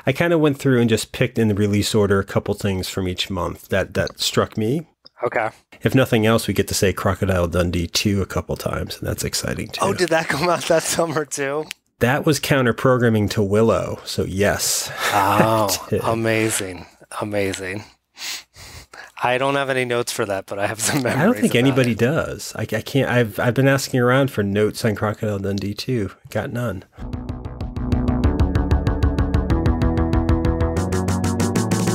I kind of went through and just picked in the release order a couple things from each month that struck me. Okay. If nothing else, we get to say Crocodile Dundee 2 a couple times, and that's exciting too. Oh, did that come out that summer too? That was counter-programming to Willow, so yes. Oh, amazing. Amazing. I don't have any notes for that, but I have some memories. I don't think anybody it. does. I can't. I've been asking around for notes on Crocodile Dundee 2. Got none.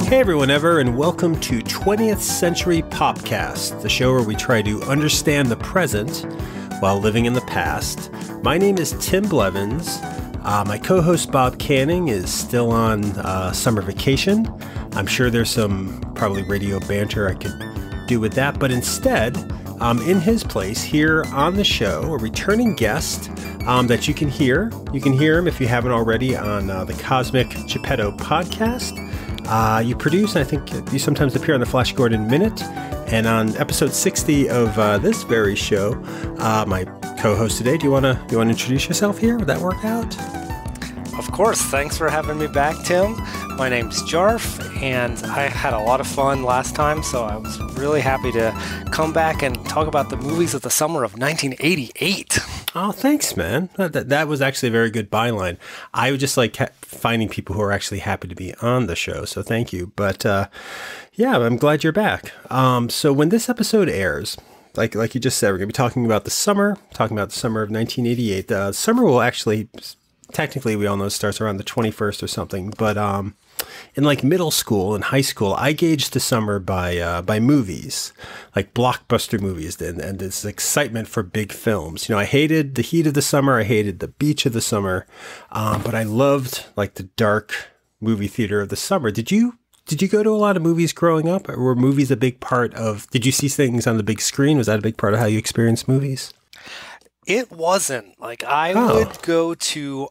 Hey everyone ever, and welcome to 20th Century Popcast, the show where we try to understand the present while living in the past. My name is Tim Blevins. My co-host Bob Canning is still on summer vacation. I'm sure there's some probably radio banter I could do with that, but instead, in his place here on the show, a returning guest that you can hear. You can hear him if you haven't already on the Cosmic Gepetto podcast. You produce, and I think you sometimes appear on the FlashGordon Minute, and on episode 60 of this very show, my co-host today. Do you want to introduce yourself here? Would that work out? Of course. Thanks for having me back, Tim. My name's Jarf, and I had a lot of fun last time, so I was really happy to come back and talk about the movies of the summer of 1988. Oh, thanks, man. That was actually a very good byline. I would just like finding people who are actually happy to be on the show, so thank you. But yeah, I'm glad you're back. So when this episode airs, like you just said, we're going to be talking about the summer of 1988. The summer will actually, technically, we all know it starts around the 21st or something, but in like middle school and high school, I gauged the summer by movies, like blockbuster movies, and this excitement for big films. You know, I hated the heat of the summer, I hated the beach of the summer, but I loved like the dark movie theater of the summer. Did you go to a lot of movies growing up? Or were movies a big part of? Did you see things on the big screen? Was that a big part of how you experienced movies? It wasn't. Like, I would go to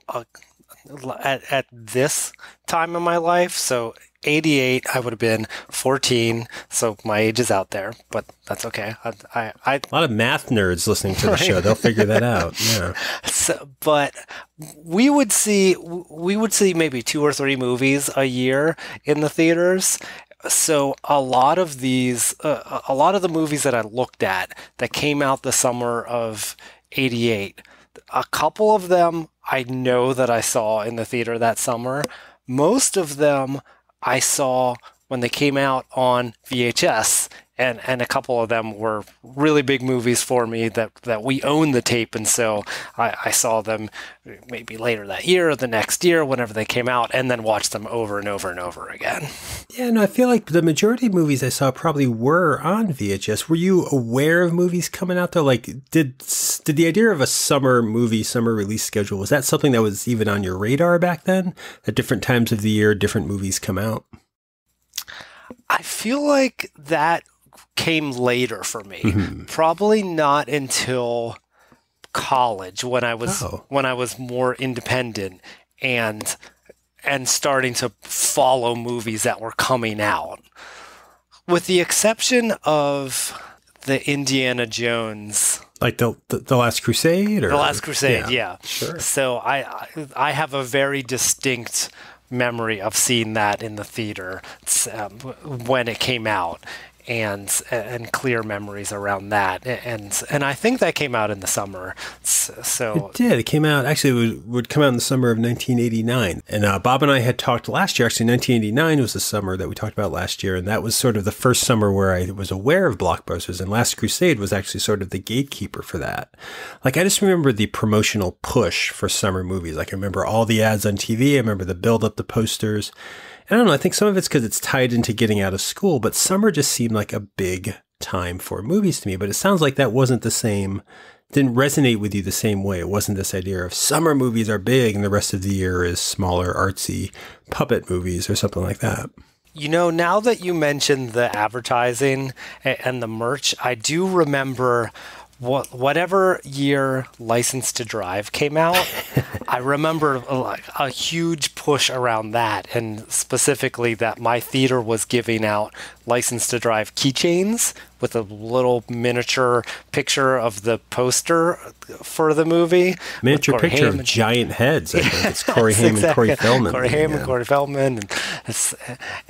at this time in my life, so 88, I would have been 14, so my age is out there, but that's okay. I a lot of math nerds listening to the show, they'll figure that out. Yeah. So, but we would see maybe 2 or 3 movies a year in the theaters. So a lot of the movies that I looked at that came out the summer of 88, a couple of them I know that I saw in the theater that summer. Most of them I saw when they came out on VHS, and a couple of them were really big movies for me that we own the tape, and so I saw them maybe later that year or the next year, whenever they came out, and then watched them over and over and over again. Yeah, no, I feel like the majority of movies I saw probably were on VHS. Were you aware of movies coming out though? Like, did the idea of a summer release schedule, was that something that was even on your radar back then? At different times of the year, different movies come out? I feel like that came later for me. Mm-hmm. Probably not until college, when I was more independent and starting to follow movies that were coming out. With the exception of the Indiana Jones, like the Last Crusade, or The Last Crusade, yeah. Sure. So I have a very distinct memory of seeing that in the theater when it came out, and clear memories around that, and I think that came out in the summer. So it did. It came out, actually it would come out in the summer of 1989. And Bob and I had talked last year. Actually, 1989 was the summer that we talked about last year, and that was sort of the first summer where I was aware of blockbusters. And Last Crusade was actually sort of the gatekeeper for that. Like, I just remember the promotional push for summer movies. Like, I remember all the ads on TV. I remember the build up, the posters. I don't know, I think some of it's because it's tied into getting out of school, but summer just seemed like a big time for movies to me. But it sounds like that wasn't the same, didn't resonate with you the same way. It wasn't this idea of summer movies are big and the rest of the year is smaller, artsy puppet movies or something like that. You know, now that you mentioned the advertising and the merch, I do remember whatever year License to Drive came out, I remember like a huge push around that, and specifically that my theater was giving out License to Drive keychains with a little miniature picture of the poster for the movie. Miniature picture of giant heads. I think it's Corey Haim and Corey Feldman. Corey Haim and Corey Feldman,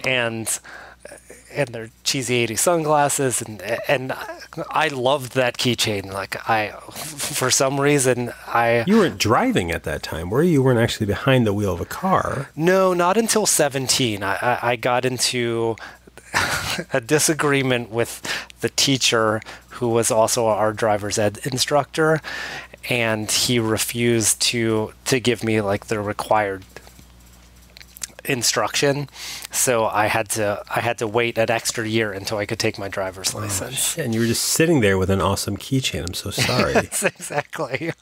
and their cheesy 80s sunglasses, and I loved that keychain. Like for some reason, You weren't driving at that time, were you? You weren't actually behind the wheel of a car. No, not until 17. I got into a disagreement with the teacher who was also our driver's ed instructor, and he refused to give me like the required instruction, so I had to wait an extra year until I could take my driver's license. And you were just sitting there with an awesome keychain. I'm so sorry. Yes, exactly.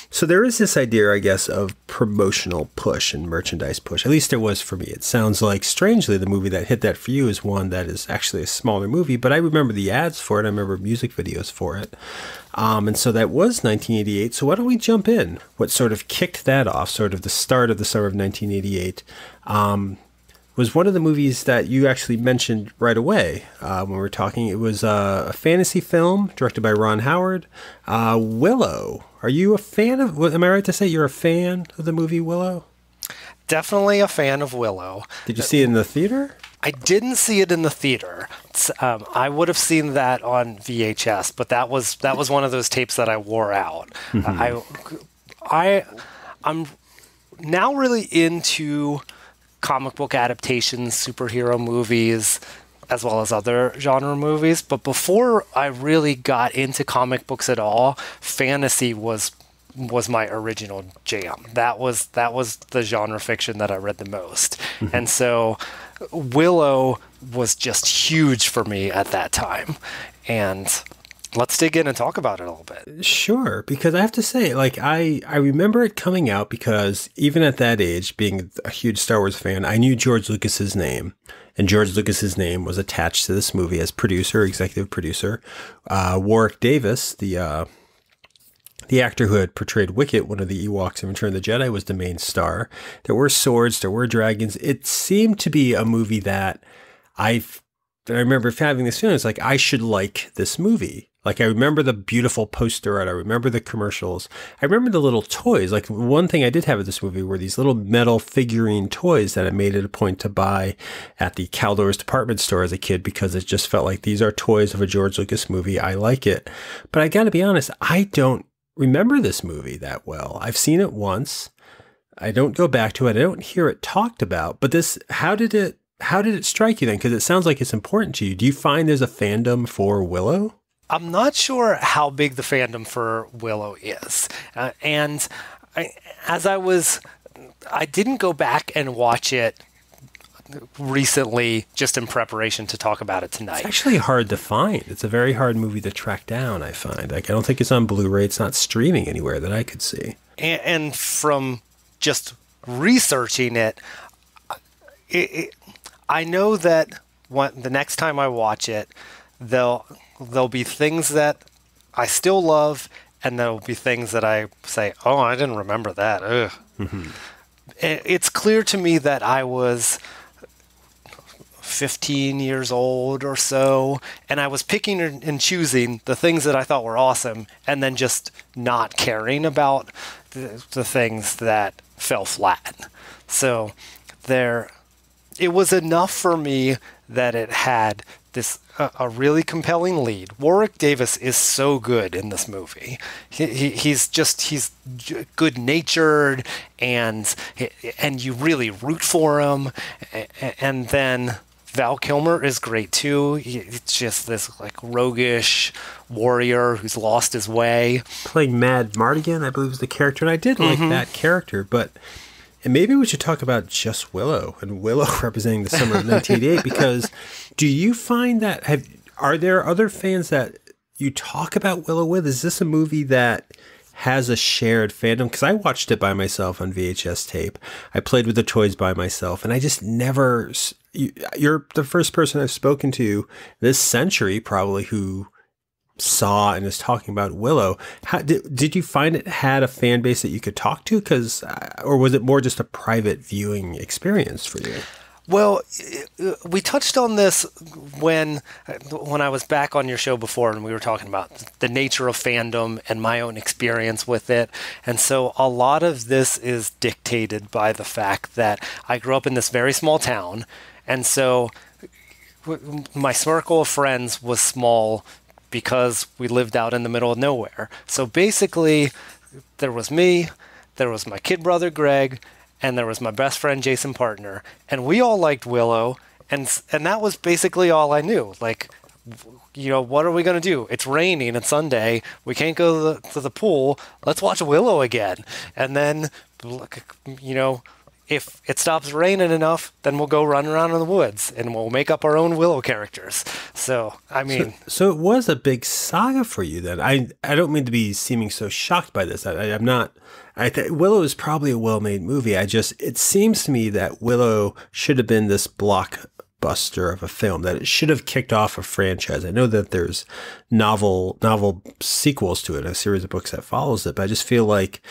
So there is this idea, I guess, of promotional push and merchandise push. At least there was for me. It sounds like, strangely, the movie that hit that for you is one that is actually a smaller movie, but I remember the ads for it. I remember music videos for it. And so that was 1988. So why don't we jump in? What sort of kicked that off, sort of the start of the summer of 1988, was one of the movies that you actually mentioned right away when we were talking. It was a fantasy film directed by Ron Howard, Willow. Are you a fan of, am I right to say you're a fan of the movie Willow? Definitely a fan of Willow. Did you see it in the theater? I didn't see it in the theater. I would have seen that on VHS, but that was one of those tapes that I wore out. I'm now really into comic book adaptations, superhero movies, as well as other genre movies. But before I really got into comic books at all, fantasy was my original jam. That was the genre fiction that I read the most. And so Willow was just huge for me at that time. And let's dig in and talk about it a little bit. Sure, because I have to say, like, I remember it coming out because even at that age, being a huge Star Wars fan, I knew George Lucas's name. And George Lucas's name was attached to this movie as producer, executive producer. Warwick Davis, the actor who had portrayed Wicket, one of the Ewoks in Return of the Jedi, was the main star. There were swords, there were dragons. It seemed to be a movie that I remember having this feeling. It's like, I should like this movie. Like, I remember the beautiful poster art. I remember the commercials. I remember the little toys. Like, one thing I did have at this movie were these little metal figurine toys that I made it a point to buy at the Caldor's department store as a kid, because it just felt like these are toys of a George Lucas movie. I like it. But I got to be honest, I don't remember this movie that well. I've seen it once. I don't go back to it. I don't hear it talked about. But this, how did it strike you then? Because it sounds like it's important to you. Do you find there's a fandom for Willow? I'm not sure how big the fandom for Willow is. And I didn't go back and watch it recently just in preparation to talk about it tonight. It's actually hard to find. It's a very hard movie to track down, I find. Like, I don't think it's on Blu-ray. It's not streaming anywhere that I could see. And from just researching it, I know that the next time I watch it, there'll be things that I still love, and there'll be things that I say, oh, I didn't remember that. Ugh. Mm-hmm. It's clear to me that I was 15 years old or so, and I was picking and choosing the things that I thought were awesome, and then just not caring about the things that fell flat. So it was enough for me that it had this a really compelling lead. Warwick Davis is so good in this movie. He's good-natured, and you really root for him. And then Val Kilmer is great too. It's just this like roguish warrior who's lost his way. Playing Mad Mardigan, I believe, was the character, and I did like that character, but. And maybe we should talk about just Willow, and Willow representing the summer of 1988, because do you find that, are there other fans that you talk about Willow with? Is this a movie that has a shared fandom? Because I watched it by myself on VHS tape. I played with the toys by myself, and I just never, you're the first person I've spoken to this century probably who saw and is talking about Willow. How, did you find it had a fan base that you could talk to? Or was it more just a private viewing experience for you? Well, we touched on this when I was back on your show before, and we were talking about the nature of fandom and my own experience with it. And so a lot of this is dictated by the fact that I grew up in this very small town, and so my circle of friends was small because we lived out in the middle of nowhere. So basically, there was me, there was my kid brother Greg, and there was my best friend Jason Partner, and we all liked Willow, and that was basically all I knew. Like, you know, what are we going to do? It's raining, it's Sunday, we can't go to the pool, let's watch Willow again. And then, you know, if it stops raining enough, then we'll go run around in the woods, and we'll make up our own Willow characters. So, I mean... So it was a big saga for you then. I don't mean to be seeming so shocked by this. I'm not... Willow is probably a well-made movie. It seems to me that Willow should have been this blockbuster of a film, that it should have kicked off a franchise. I know that there's novel sequels to it, a series of books that follows it, but I just feel like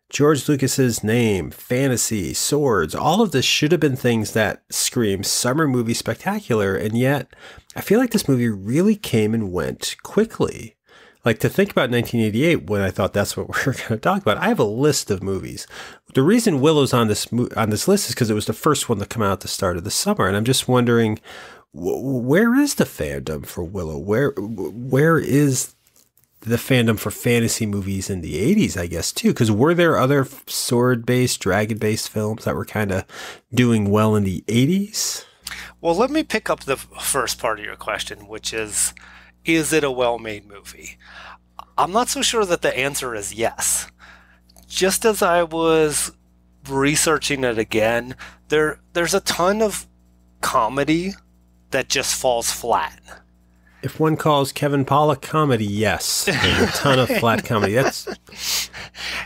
George Lucas's name, fantasy, swords, all of this should have been things that scream summer movie spectacular, and yet I feel like this movie really came and went quickly. Like, to think about 1988, when I thought that's what we're going to talk about, I have a list of movies. The reason Willow's on this list is because it was the first one to come out at the start of the summer, and I'm just wondering, where is the fandom for Willow? Where is the fandom for fantasy movies in the 80s, I guess, too? Because were there other sword-based, dragon-based films that were kind of doing well in the 80s? Well, let me pick up the first part of your question, which is it a well-made movie? I'm not so sure that the answer is yes. Just as I was researching it again, there's a ton of comedy that just falls flat. If one calls Kevin Pollak comedy, yes. There's a ton of flat comedy.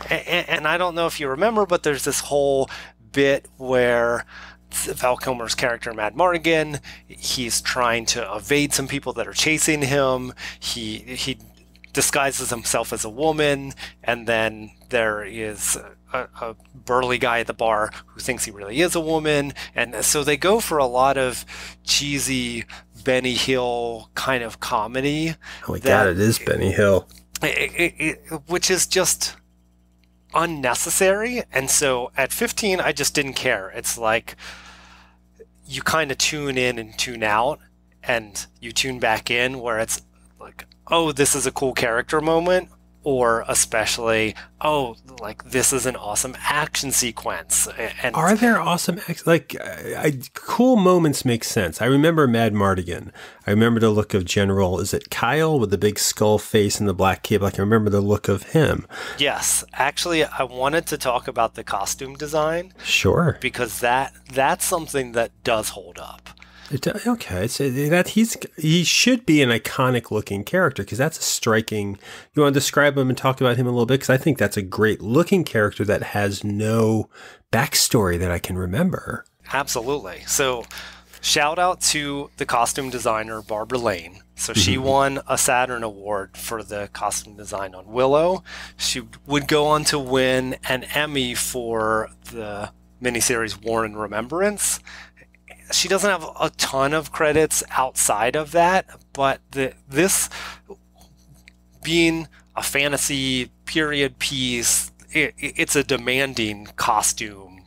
And I don't know if you remember, but there's this whole bit where Val Kilmer's character, Mad Mardigan, he's trying to evade some people that are chasing him. He disguises himself as a woman, and then there is a burly guy at the bar who thinks he really is a woman. And so they go for a lot of cheesy Benny Hill kind of comedy. Oh my God, it is Benny Hill. Which is just unnecessary. And so at 15, I just didn't care. It's like you kind of tune in and tune out, and you tune back in where it's like, oh, this is a cool character moment, or especially, oh, like this is an awesome action sequence. And are there awesome cool moments make sense? I remember Mad Mardigan. I remember the look of General, is it Kyle with the big skull face and the black cape? Like, I remember the look of him. Yes, actually, I wanted to talk about the costume design. Sure. Because that's something that does hold up. Okay, so he should be an iconic looking character, because that's a striking. You want to describe him and talk about him a little bit, because I think that's a great looking character that has no backstory that I can remember. Absolutely. So shout out to the costume designer Barbara Lane. So she won a Saturn Award for the costume design on Willow. She would go on to win an Emmy for the miniseries War in Remembrance. She doesn't have a ton of credits outside of that, but this being a fantasy period piece, it's a demanding costume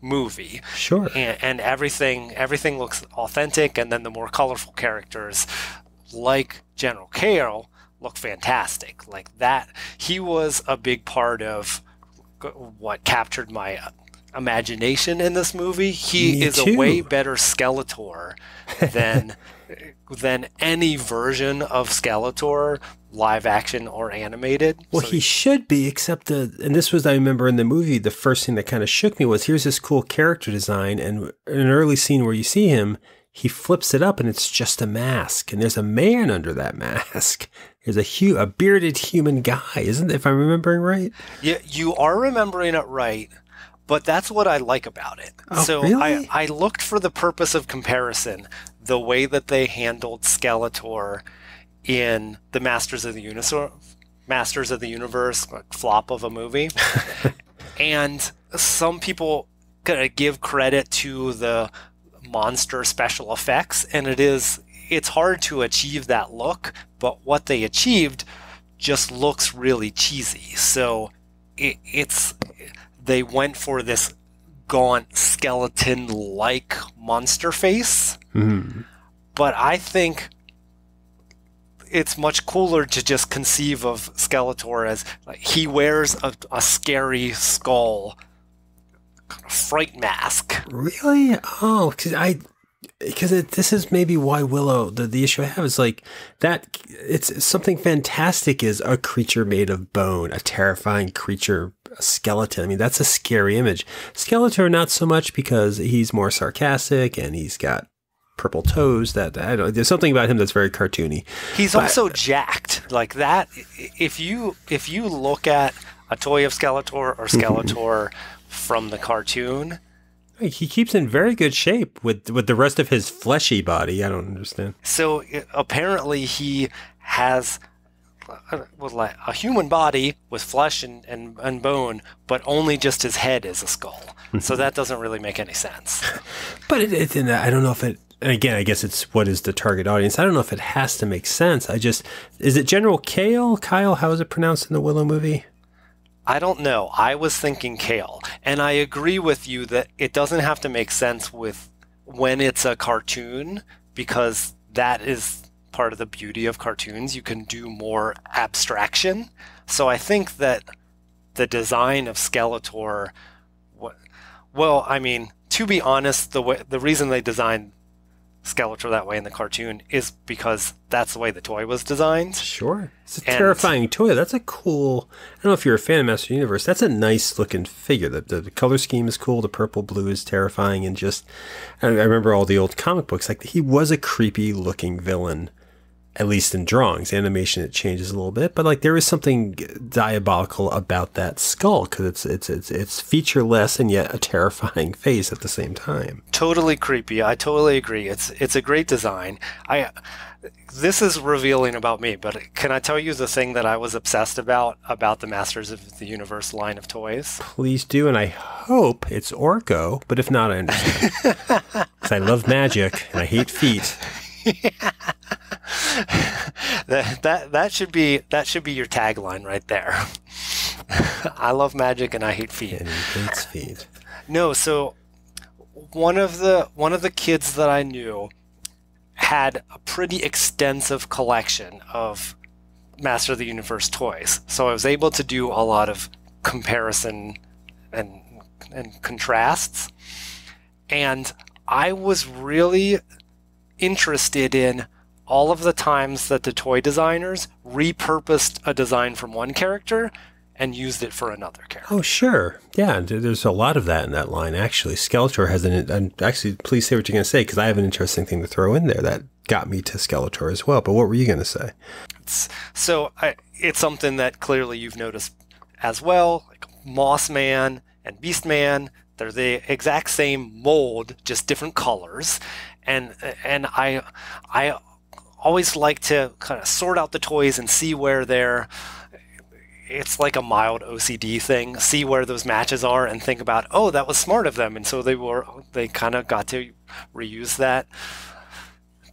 movie. Sure. And everything looks authentic, and then the more colorful characters, like General Kale, look fantastic. Like that, he was a big part of what captured my imagination in this movie. He is a way better Skeletor than any version of Skeletor, live action or animated. Well, so he should be, except and this was, I remember in the movie, the first thing that kind of shook me was, here's this cool character design, and in an early scene where you see him, he flips it up and it's just a mask, and there's a man under that mask. There's a bearded human guy, isn't it, if I'm remembering right? Yeah, you are remembering it right. But that's what I like about it. Oh, so really? I looked for the purpose of comparison, the way that they handled Skeletor in the Masters of the Universe flop of a movie. And some people give credit to the monster special effects, and it's hard to achieve that look, but what they achieved just looks really cheesy. So they went for this gaunt skeleton-like monster face. But I think it's much cooler to just conceive of Skeletor as like, he wears a scary skull kind of fright mask. Really? Oh, because this is maybe why Willow, the issue I have is like that it's something fantastic is a creature made of bone, a terrifying creature, a skeleton. I mean, that's a scary image. Skeletor, not so much because he's more sarcastic and he's got purple toes that I don't know, there's something about him that's very cartoony. He's also jacked like that. If you look at a toy of Skeletor or Skeletor from the cartoon, he keeps in very good shape with the rest of his fleshy body. I don't understand. So apparently he has a human body with flesh and bone, but only just his head is a skull. So that doesn't really make any sense. But I don't know if it, and again, I guess it's what is the target audience. I don't know if it has to make sense. Is it General Kale? Kyle, how is it pronounced in the Willow movie? I don't know. I was thinking Kale. And I agree with you that it doesn't have to make sense when it's a cartoon, because that is part of the beauty of cartoons. You can do more abstraction. So I think that the design of Skeletor, well, I mean, to be honest, the reason they designed Skeletor that way in the cartoon is because that's the way the toy was designed. Sure. It's a terrifying toy. That's a cool, I don't know if you're a fan of Master Universe, that's a nice looking figure. The color scheme is cool. The purple blue is terrifying. And just, I remember all the old comic books, like he was a creepy looking villain, at least in drawings. Animation, it changes a little bit, but like there is something diabolical about that skull because it's featureless and yet a terrifying face at the same time. Totally creepy. I totally agree. It's a great design. This is revealing about me, but can I tell you the thing that I was obsessed about the Masters of the Universe line of toys? Please do, and I hope it's Orko, but if not, I understand. Because I love magic and I hate feet. That should be your tagline right there. I love magic and I hate feet. And he hates feet. No, so one of the kids that I knew had a pretty extensive collection of Master of the Universe toys. So I was able to do a lot of comparison and contrasts. And I was really interested in all of the times that the toy designers repurposed a design from one character and used it for another character. Oh, sure. Yeah, there's a lot of that in that line, actually. Skeletor has actually, please say what you're going to say, because I have an interesting thing to throw in there that got me to Skeletor as well. But what were you going to say? It's something that clearly you've noticed as well. Like Moss Man and Beast Man, they're the exact same mold, just different colors. And I always like to kind of sort out the toys and see where it's like a mild OCD thing, see where those matches are and think about, oh, that was smart of them. And so they kind of got to reuse that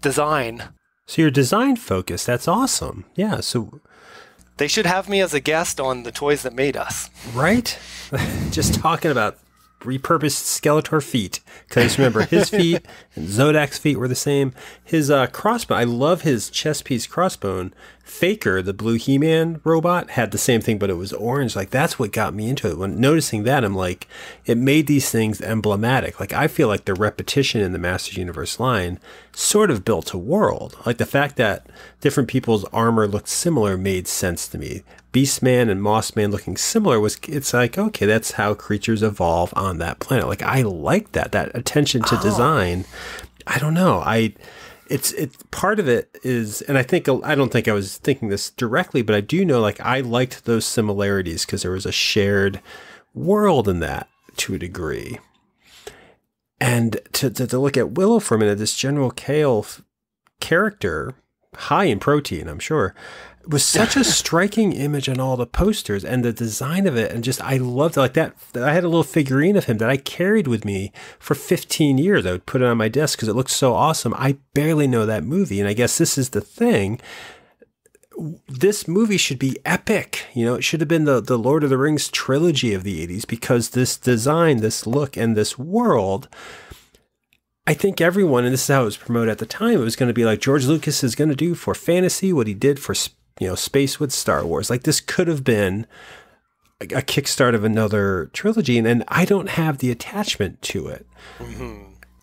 design. So you're design focused. That's awesome. Yeah. So they should have me as a guest on the toys that made us. Right? Just talking about repurposed Skeletor feet. Because remember, his feet and Zodak's feet were the same. His crossbone, I love his chest piece crossbone. Faker, the blue He-Man robot, had the same thing, but it was orange. Like, that's what got me into it. When noticing that, I'm like, it made these things emblematic. Like, I feel like the repetition in the Masters Universe line sort of built a world. Like, the fact that different people's armor looked similar made sense to me. Beastman and Mossman looking similar it's like, okay, that's how creatures evolve on that planet. Like, I like that attention to design. I don't know. It's part of it is, and I don't think I was thinking this directly, but I do know, like, I liked those similarities because there was a shared world in that to a degree. And to look at Willow for a minute, this General Kale character, high in protein, I'm sure. It was such a striking image on all the posters and the design of it. And just, I loved it like that. I had a little figurine of him that I carried with me for 15 years. I would put it on my desk because it looked so awesome. I barely know that movie. And I guess this is the thing. This movie should be epic. You know, it should have been the Lord of the Rings trilogy of the 80s, because this design, this look, and this world, I think everyone, and this is how it was promoted at the time, it was going to be like George Lucas is going to do for fantasy what he did for, you know, space with Star Wars. Like, this could have been a kickstart of another trilogy, and I don't have the attachment to it.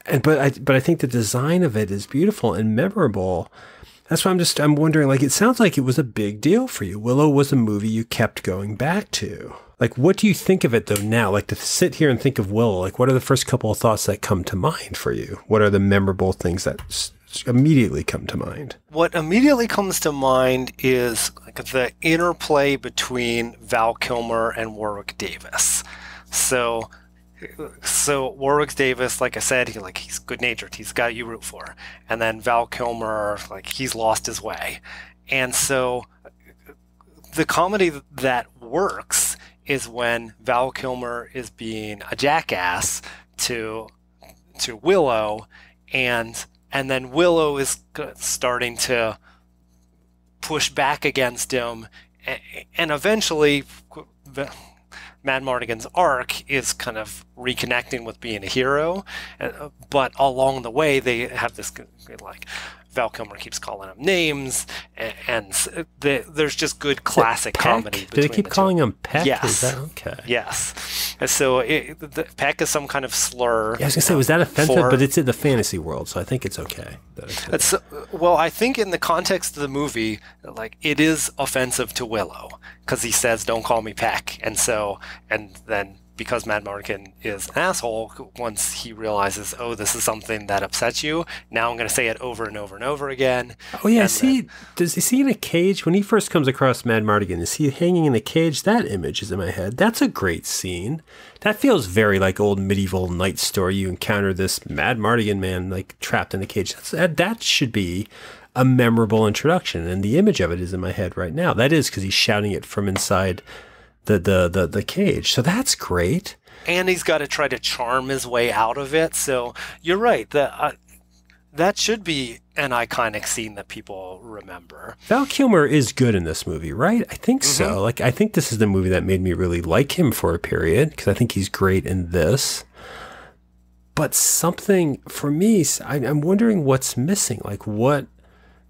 And but I think the design of it is beautiful and memorable. That's why I'm wondering, like, it sounds like it was a big deal for you. Willow was a movie you kept going back to. Like, what do you think of it, though, now? Like, to sit here and think of Willow, like, what are the first couple of thoughts that come to mind for you? What are the memorable things that immediately come to mind? What immediately comes to mind is like the interplay between Val Kilmer and Warwick Davis. So Warwick Davis, like I said, he's good-natured. He's got you root for. And then Val Kilmer, like, he's lost his way. And so the comedy that works is when Val Kilmer is being a jackass to Willow, and then Willow is starting to push back against him, and eventually Mad Mardigan's arc is kind of reconnecting with being a hero, but along the way they have this, like, Val Kilmer keeps calling him names, and there's just good classic comedy. Do they keep calling him Peck? Yes. Is that okay? Yes. And so the Peck is some kind of slur. Yeah, I was gonna say, was that offensive? But it's in the fantasy world, so I think it's okay. Well, I think in the context of the movie, like, it is offensive to Willow because he says, "Don't call me Peck," and then because Mad Mardigan is an asshole, once he realizes, oh, this is something that upsets you, now I'm going to say it over and over and over again. Oh, yeah. Does he see in a cage? When he first comes across Mad Mardigan, is he hanging in a cage? That image is in my head. That's a great scene. That feels very like old medieval knight story. You encounter this Mad Mardigan man, like, trapped in a cage. That should be a memorable introduction, and the image of it is in my head right now. That is because he's shouting it from inside the cage. So that's great. And he's got to try to charm his way out of it. So you're right. That should be an iconic scene that people remember. Val Kilmer is good in this movie, right? I think so. Like, I think this is the movie that made me really like him for a period, because I think he's great in this. But something, for me, I'm wondering what's missing. Like, what...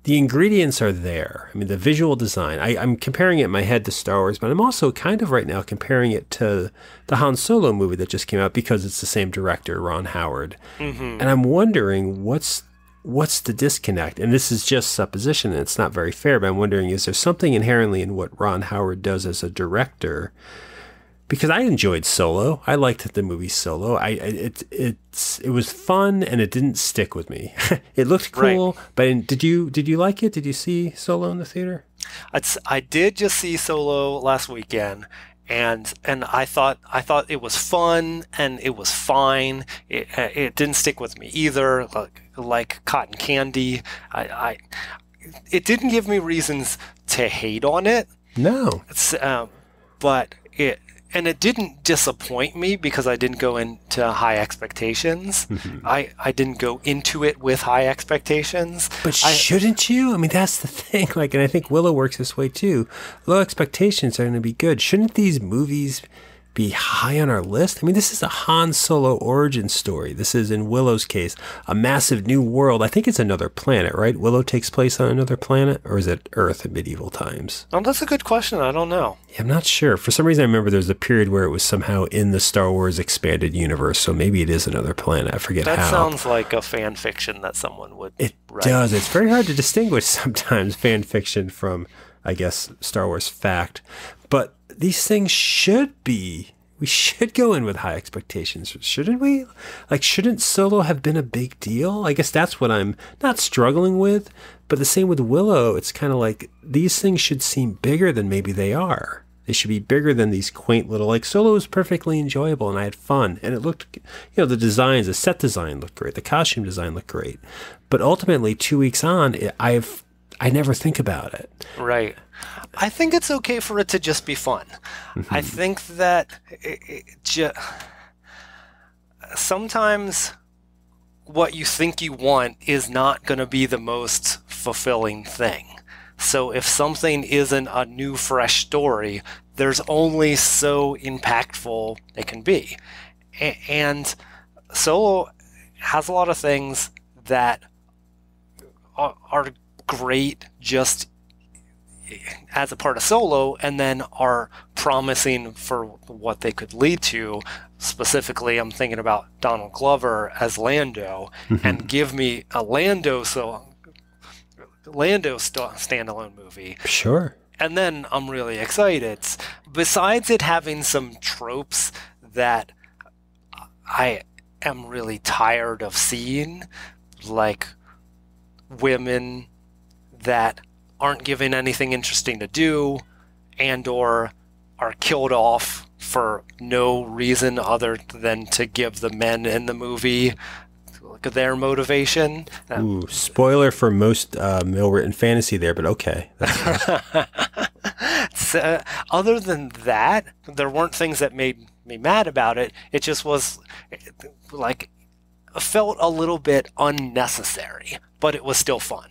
The ingredients are there. I mean, the visual design. I'm comparing it in my head to Star Wars, but I'm also kind of right now comparing it to the Han Solo movie that just came out, because it's the same director, Ron Howard. And I'm wondering what's the disconnect? And this is just supposition, and it's not very fair, but I'm wondering, is there something inherently in what Ron Howard does as a director? Because I enjoyed Solo. I liked the movie Solo. It was fun, and it didn't stick with me. It looked cool, right. But did you like it? Did you see Solo in the theater? I did just see Solo last weekend, and I thought it was fun and it was fine. It didn't stick with me either. Like cotton candy. It didn't give me reasons to hate on it. No. But it didn't disappoint me because I didn't go into high expectations. I didn't go into it with high expectations. But shouldn't you? I mean, that's the thing. Like, and I think Willow works this way too. Low expectations are going to be good. Shouldn't these movies be high on our list? I mean, this is a Han Solo origin story. This is, in Willow's case, a massive new world. I think it's another planet, right? Willow takes place on another planet, or is it Earth in medieval times? Oh, that's a good question. I don't know. Yeah, I'm not sure. For some reason, I remember there was a period where it was somehow in the Star Wars expanded universe, so maybe it is another planet. I forget how. That sounds like a fan fiction that someone would write. It does. It's very hard to distinguish sometimes fan fiction from, I guess, Star Wars fact. But these things we should go in with high expectations, shouldn't we? Like, shouldn't Solo have been a big deal? I guess that's what I'm not struggling with, but the same with Willow. It's kind of like, these things should seem bigger than maybe they are. They should be bigger than these quaint little, like, Solo was perfectly enjoyable and I had fun, and it looked, the designs, the set design looked great, the costume design looked great, but ultimately 2 weeks on, I never think about it. Right. I think it's okay for it to just be fun. I think that sometimes what you think you want is not going to be the most fulfilling thing. So if something isn't a new, fresh story, there's only so impactful it can be. And Solo has a lot of things that are great just as a part of Solo, and then are promising for what they could lead to. Specifically, I'm thinking about Donald Glover as Lando, and give me a Lando standalone movie. Sure. And then I'm really excited. Besides it having some tropes that I am really tired of seeing, like women that aren't given anything interesting to do, and or are killed off for no reason other than to give the men in the movie their motivation. Ooh, spoiler for most male-written fantasy there, but okay. So, other than that, there weren't things that made me mad about it. It just was like, felt a little bit unnecessary, but it was still fun.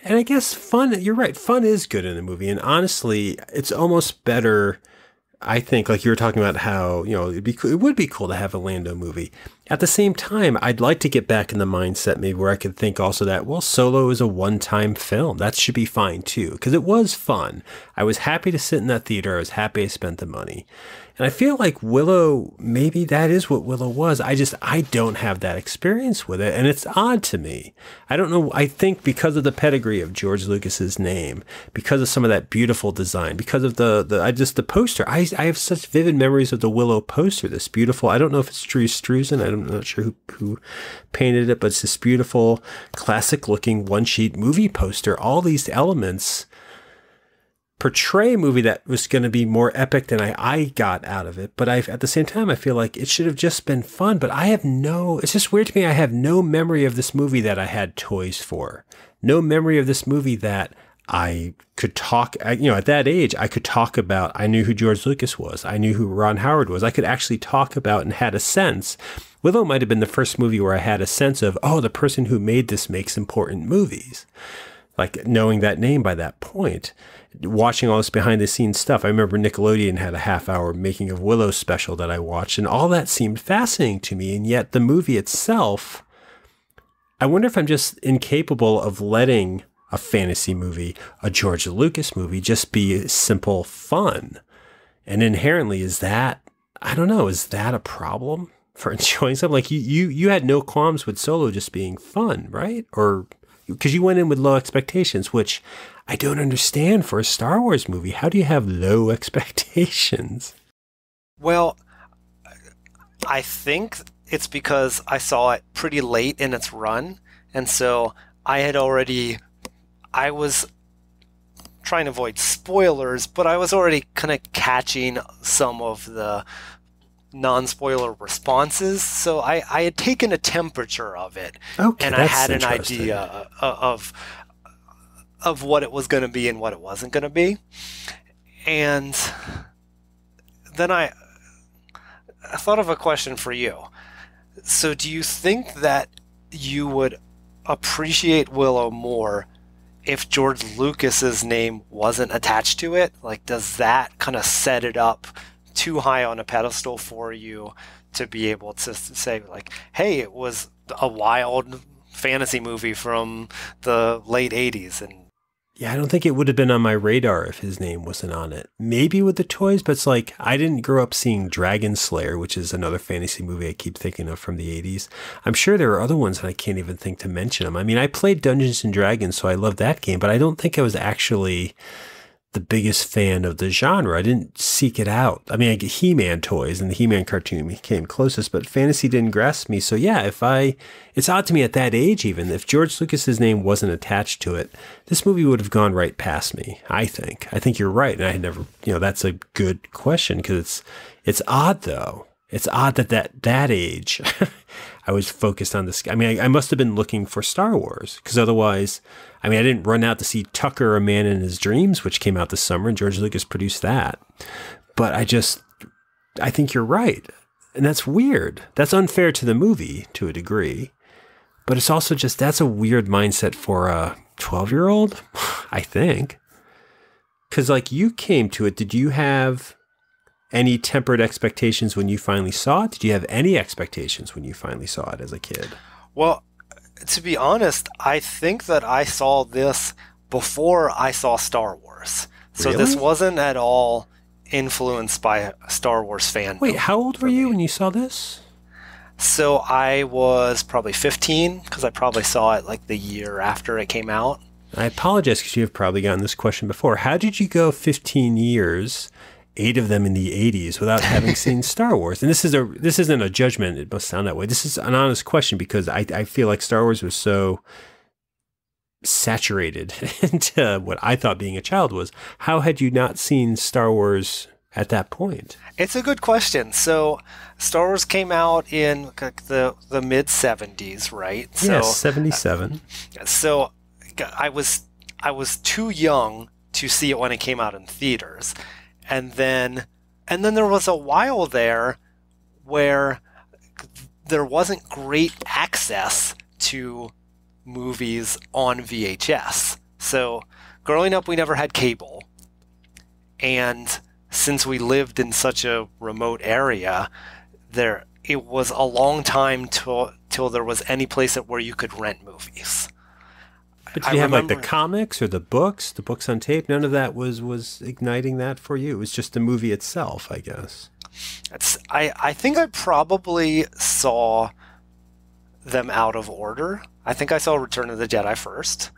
And I guess fun, you're right, fun is good in a movie. And honestly, it's almost better, I think, like you were talking about how, you know, it would be cool to have a Lando movie. At the same time, I'd like to get back in the mindset maybe where I could think also that, well, Solo is a one-time film. That should be fine too, because it was fun. I was happy to sit in that theater. I was happy I spent the money. And I feel like Willow, maybe that is what Willow was. I don't have that experience with it. And it's odd to me. I don't know. I think because of the pedigree of George Lucas's name, because of some of that beautiful design, because of the poster, I have such vivid memories of the Willow poster. This beautiful, I don't know if it's Drew Struzan. I'm not sure who painted it, but it's this beautiful, classic looking one sheet movie poster. All these elements portray a movie that was going to be more epic than I got out of it. But at the same time, I feel like it should have just been fun. But it's just weird to me. I have no memory of this movie that I had toys for. No memory of this movie that I could talk, at that age, I could talk about. I knew who George Lucas was. I knew who Ron Howard was. I could actually talk about and had a sense. Willow might have been the first movie where I had a sense of, oh, the person who made this makes important movies. Like knowing that name by that point. Watching all this behind the scenes stuff. I remember Nickelodeon had a half-hour making of Willow special that I watched, and all that seemed fascinating to me. And yet the movie itself, I wonder if I'm just incapable of letting a fantasy movie, a George Lucas movie, just be simple fun. And inherently, is that a problem for enjoying something? Like you had no qualms with Solo just being fun, right? Or because you went in with low expectations, which I don't understand for a Star Wars movie. How do you have low expectations? Well, I think it's because I saw it pretty late in its run. And so I was trying to avoid spoilers, but I was already kind of catching some of the non-spoiler responses. So I had taken a temperature of it. Okay, and I had an idea of what it was going to be and what it wasn't going to be. And then I thought of a question for you. So do you think that you would appreciate Willow more if George Lucas's name wasn't attached to it? Like, does that kind of set it up too high on a pedestal for you to be able to say, like, hey, it was a wild fantasy movie from the late 80s? And yeah, I don't think it would have been on my radar if his name wasn't on it. Maybe with the toys, but it's like, I didn't grow up seeing Dragon Slayer, which is another fantasy movie I keep thinking of from the 80s. I'm sure there are other ones that I can't even think to mention them. I mean, I played Dungeons and Dragons, so I love that game, but I don't think I was actually the biggest fan of the genre. I didn't seek it out. I mean, I get He-Man toys, and the He-Man cartoon came closest, but fantasy didn't grasp me. So yeah, it's odd to me at that age, even if George Lucas's name wasn't attached to it, this movie would have gone right past me. I think you're right. And I had never, that's a good question, because it's odd though. It's odd that that age, I was focused on this. I mean, I must have been looking for Star Wars, because otherwise, I mean, I didn't run out to see Tucker, A Man in His Dreams, which came out this summer, and George Lucas produced that. But I think you're right. And that's weird. That's unfair to the movie to a degree. But it's also just, that's a weird mindset for a 12-year-old, I think. Because, like, you came to it, did you have any tempered expectations when you finally saw it? Did you have any expectations when you finally saw it as a kid? Well, to be honest, I think that I saw this before I saw Star Wars. So Really? this wasn't at all influenced by Star Wars fandom. Wait, how old were you when you saw this? So I was probably 15, because I probably saw it like the year after it came out. I apologize, because you have probably gotten this question before. How did you go 15 years, 8 of them in the 80s, without having seen Star Wars? And this isn't a judgment. It must sound that way. This is an honest question, because I feel like Star Wars was so saturated into what I thought being a child was. How had you not seen Star Wars at that point? It's a good question. So Star Wars came out in the mid 70s, right? Yes, 77. So I was too young to see it when it came out in theaters. And then there was a while there where there wasn't great access to movies on VHS. So growing up, we never had cable. And since we lived in such a remote area, it was a long time till there was any place where you could rent movies. But did you have like the comics or the books on tape? None of that was igniting that for you. It was just the movie itself, I guess. I think I probably saw them out of order. I think I saw Return of the Jedi first.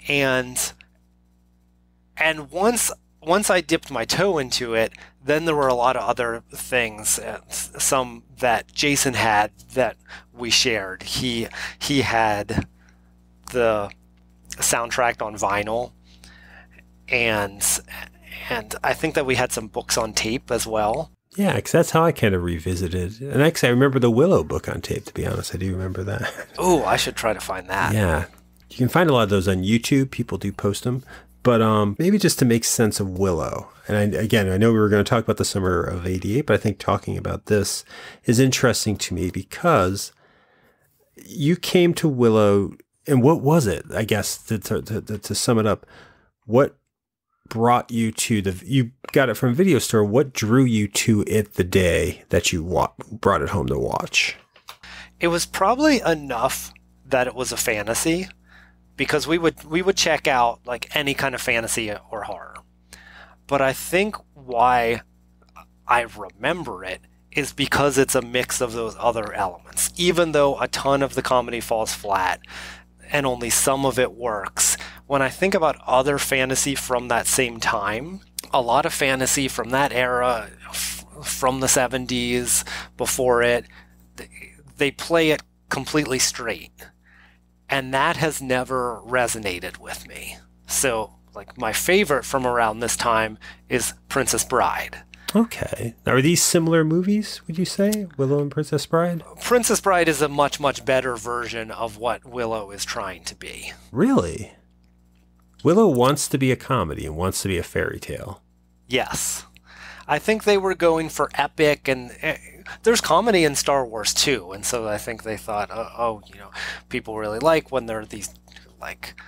And once I dipped my toe into it, then there were a lot of other things, some that Jason had that we shared. He had the soundtrack on vinyl, and I think that we had some books on tape as well. Yeah, because that's how I kind of revisited. And actually, I remember the Willow book on tape, to be honest. I do remember that. Oh, I should try to find that. Yeah. You can find a lot of those on YouTube. People do post them. But maybe just to make sense of Willow. And again, I know we were going to talk about the summer of '88, but I think talking about this is interesting to me because you came to Willow, and what was it, I guess, to sum it up, what brought you to you got it from Video Store, what drew you to it the day that you brought it home to watch? It was probably enough that it was a fantasy, because we would check out like any kind of fantasy or horror. But I think why I remember it is because it's a mix of those other elements. Even though a ton of the comedy falls flat and only some of it works, when I think about other fantasy from that same time, a lot of fantasy from that era, from the 70s, before it, they play it completely straight. And that has never resonated with me. So, like, my favorite from around this time is Princess Bride. Okay. Now, are these similar movies, would you say? Willow and Princess Bride? Princess Bride is a much, much better version of what Willow is trying to be. Really? Willow wants to be a comedy and wants to be a fairy tale. Yes. I think they were going for epic, and there's comedy in Star Wars too, and so I think they thought, people really like when they're these like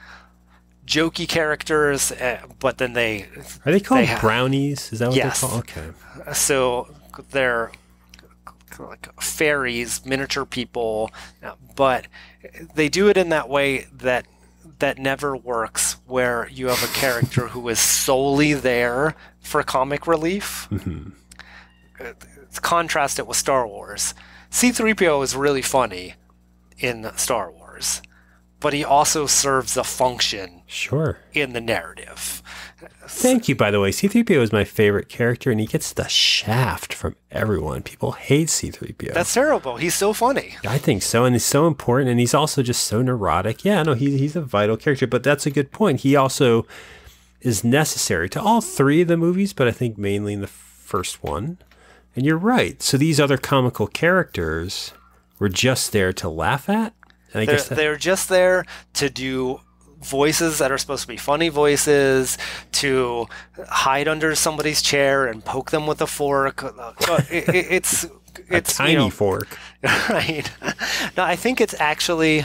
jokey characters, but then are they called brownies? Is that what yes. they're called? Okay. So they're like fairies, miniature people, but they do it in that way that never works, where you have a character who is solely there for comic relief. Mm-hmm. Contrast it with Star Wars. C-3PO is really funny in Star Wars, but he also serves a function in the narrative. Thank you, by the way. C-3PO is my favorite character, and he gets the shaft from everyone. People hate C-3PO. That's terrible. He's so funny. I think so, and he's so important, and he's also just so neurotic. Yeah, no, he's a vital character, but that's a good point. He also is necessary to all three of the movies, but I think mainly in the first one. And you're right. So these other comical characters were just there to laugh at? And I guess they're just there to do voices that are supposed to be funny voices, to hide under somebody's chair and poke them with a fork. It's a tiny fork. Right. No, I think it's actually...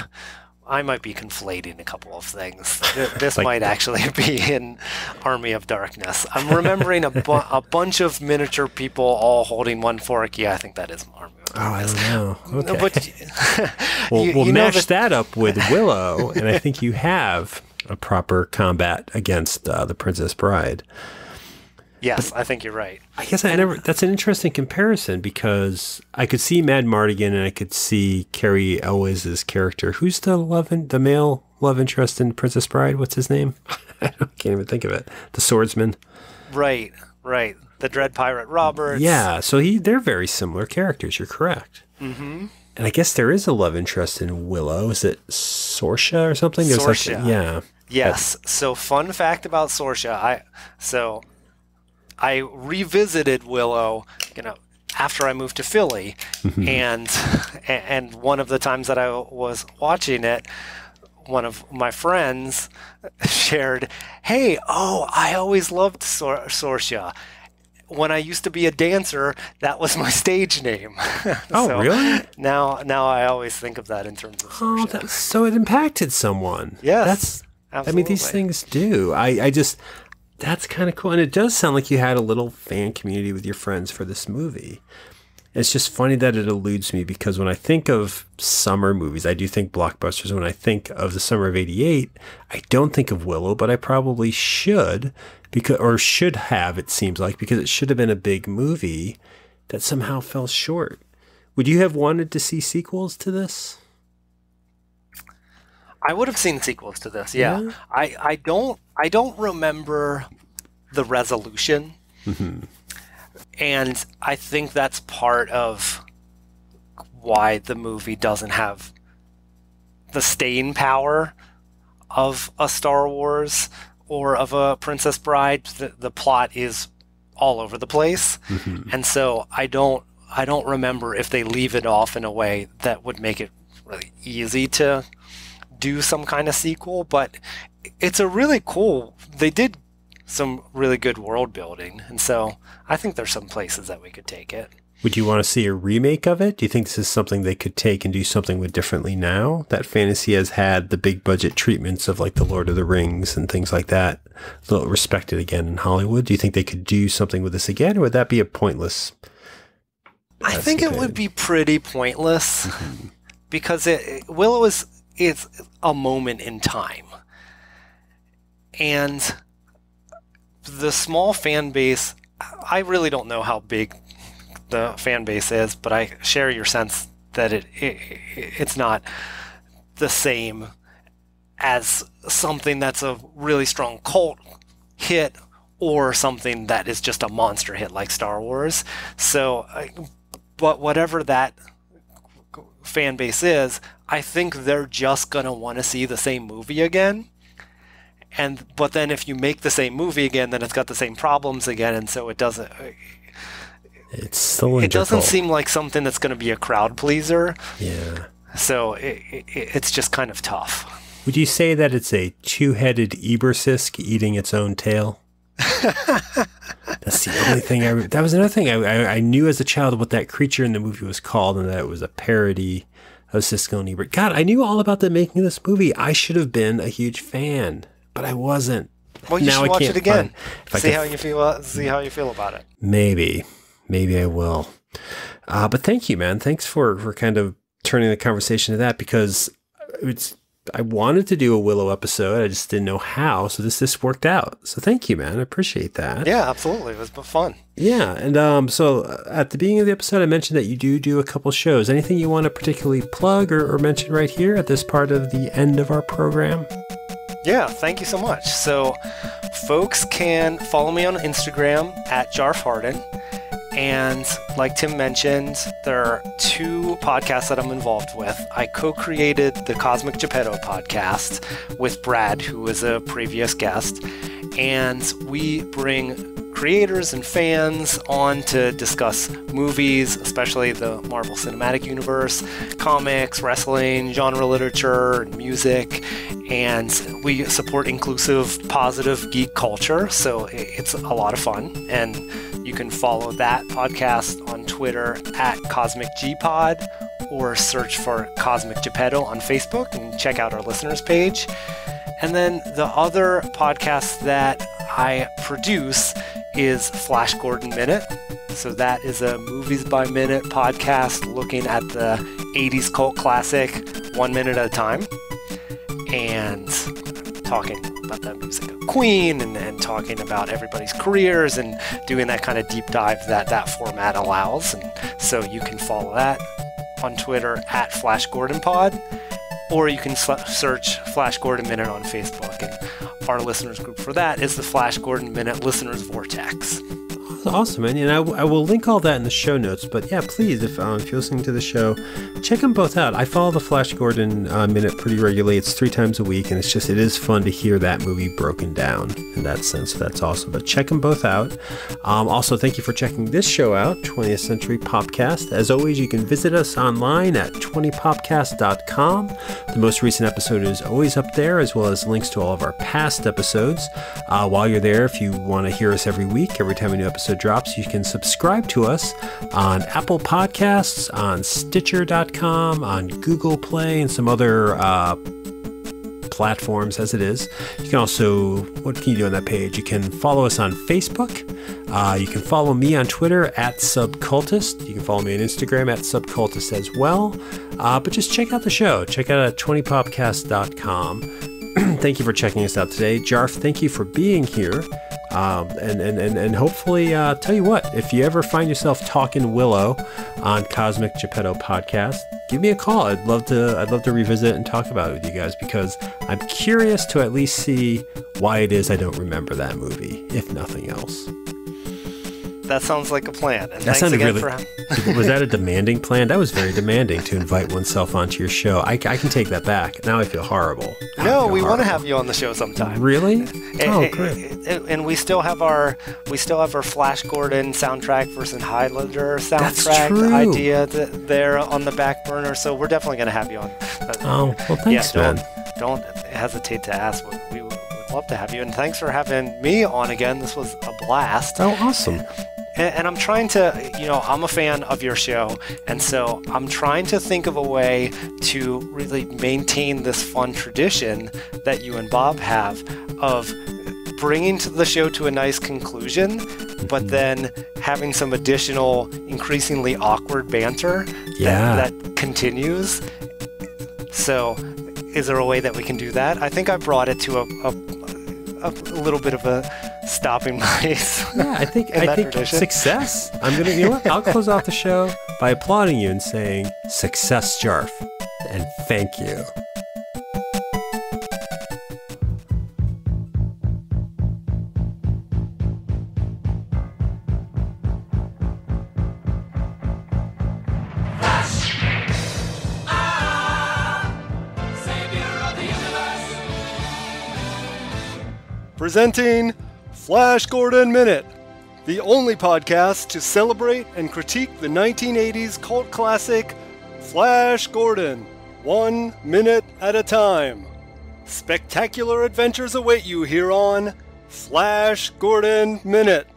I might be conflating a couple of things. This might actually be in Army of Darkness. I'm remembering a bunch of miniature people all holding one fork. Yeah, I think that is Army of Darkness. Oh, I don't know. Okay. But we'll mash that up with Willow, and I think you have a proper combat against the Princess Bride. Yes, I think you're right. I guess that's an interesting comparison because I could see Mad Mardigan and I could see Carrie Elwes' character. Who's the male love interest in Princess Bride? What's his name? I can't even think of it. The swordsman. Right. The Dread Pirate Roberts. Yeah, so they're very similar characters. You're correct. Mm-hmm. And I guess there is a love interest in Willow. Is it Sorsha or something? Sorsha. Yeah. Yes. So fun fact about Sorsha. I revisited Willow, after I moved to Philly, and one of the times that I was watching it, one of my friends shared, "Hey, I always loved Sorsha. When I used to be a dancer, that was my stage name." So really? Now I always think of that in terms of Sorsha. So it impacted someone. Yes, absolutely. I mean, these things do. That's kind of cool. And it does sound like you had a little fan community with your friends for this movie. It's just funny that it eludes me because when I think of summer movies, I do think blockbusters. When I think of the summer of '88, I don't think of Willow, but I probably should, should have, it seems like, because it should have been a big movie that somehow fell short. Would you have wanted to see sequels to this? I would have seen sequels to this. Yeah. I don't remember the resolution. Mm-hmm. And I think that's part of why the movie doesn't have the staying power of a Star Wars or of a Princess Bride. The plot is all over the place. Mm-hmm. And so I don't remember if they leave it off in a way that would make it really easy to do some kind of sequel, but it's a really cool, they did some really good world building, and so I think there's some places that we could take it. Would you want to see a remake of it? Do you think this is something they could take and do something with differently now? That fantasy has had the big budget treatments of like the Lord of the Rings and things like that, a little respected again in Hollywood. Do you think they could do something with this again, or would that be a pointless? I think it would be pretty pointless because Willow is a moment in time. And the small fan base, I really don't know how big the fan base is, but I share your sense that it's not the same as something that's a really strong cult hit or something that is just a monster hit like Star Wars. So, but whatever that fan base is, I think they're just going to want to see the same movie again. But then if you make the same movie again, then it's got the same problems again, and so it doesn't... It's cylindrical. It doesn't seem like something that's going to be a crowd pleaser. Yeah. So it's just kind of tough. Would you say that it's a two-headed Ebersisk eating its own tail? That's the only thing that was another thing I knew as a child what that creature in the movie was called, and that it was a parody of Siskel and Ebert. God, I knew all about the making of this movie. I should have been a huge fan, but I wasn't. Well, you should watch it again. See how you feel about it. Maybe I will. But thank you, man. Thanks for kind of turning the conversation to that, because I wanted to do a Willow episode. I just didn't know how. So this worked out. So thank you, man. I appreciate that. Yeah, absolutely. It was fun. Yeah. And so at the beginning of the episode, I mentioned that you do a couple shows. Anything you want to particularly plug or mention right here at this part of the end of our program? Yeah, thank you so much. So folks can follow me on Instagram at Jarf Harden. And like Tim mentioned, there are 2 podcasts that I'm involved with. I co-created the Cosmic Gepetto podcast with Brad, who was a previous guest. And we bring creators and fans on to discuss movies, especially the Marvel Cinematic Universe, comics, wrestling, genre literature, and music. And we support inclusive, positive geek culture, so it's a lot of fun. And you can follow that podcast on Twitter at CosmicGpod, or search for Cosmic Gepetto on Facebook and check out our listeners page. And then the other podcast that I produce is FlashGordon Minute. So that is a movies by minute podcast looking at the 80s cult classic 1 minute at a time, and talking about the music of Queen, and talking about everybody's careers, and doing that kind of deep dive that format allows. And so you can follow that on Twitter at FlashGordonPod, or you can search FlashGordon Minute on Facebook, and our listeners group for that is the FlashGordon Minute Listeners Vortex. Awesome, and I will link all that in the show notes. But yeah, please, if you're listening to the show, check them both out. I follow the FlashGordon Minute pretty regularly. It's 3 times a week, and it is fun to hear that movie broken down in that sense. So that's awesome. But check them both out. Also, thank you for checking this show out, 20th Century Popcast. As always, you can visit us online at 20popcast.com. The most recent episode is always up there, as well as links to all of our past episodes. While you're there, if you want to hear us every week, every time a new episode drops, you can subscribe to us on Apple Podcasts, on Stitcher.com, on Google Play, and some other platforms as it is. You can also, what can you do on that page? You can follow us on Facebook. You can follow me on Twitter at Subcultist. You can follow me on Instagram at Subcultist as well. But just check out the show. Check out at 20popcast.com. Thank you for checking us out today. Jarf, thank you for being here. And hopefully, tell you what, if you ever find yourself talking Willow on Cosmic Gepetto podcast, give me a call. I'd love to revisit and talk about it with you guys, because I'm curious to at least see why it is I don't remember that movie, if nothing else. That sounds like a plan. And that sounded really. Was that a demanding plan? That was very demanding to invite oneself onto your show. I can take that back. Now I feel horrible. No, we want to have you on the show sometime. Really? Oh, great. And we still have our FlashGordon soundtrack versus Highlander soundtrack idea there on the back burner. So we're definitely going to have you on. Oh, well, thanks, man. Don't hesitate to ask. We would love to have you. And thanks for having me on again. This was a blast. Oh, awesome. And I'm trying to, I'm a fan of your show, and so I'm trying to think of a way to really maintain this fun tradition that you and Bob have of bringing the show to a nice conclusion, but then having some additional, increasingly awkward banter that continues. So is there a way that we can do that? I think I brought it to a little bit of a stopping place. Yeah, I think success. I'm gonna, you know what? I'll close off the show by applauding you and saying success, Jarf, and thank you. Presenting FlashGordon Minute, the only podcast to celebrate and critique the 1980s cult classic FlashGordon, 1 minute at a time. Spectacular adventures await you here on FlashGordon Minute.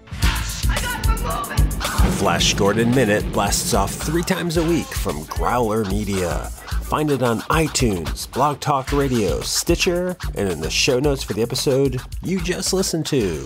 FlashGordon Minute blasts off 3 times a week from Growler Media. Find it on iTunes, Blog Talk Radio, Stitcher, and in the show notes for the episode you just listened to.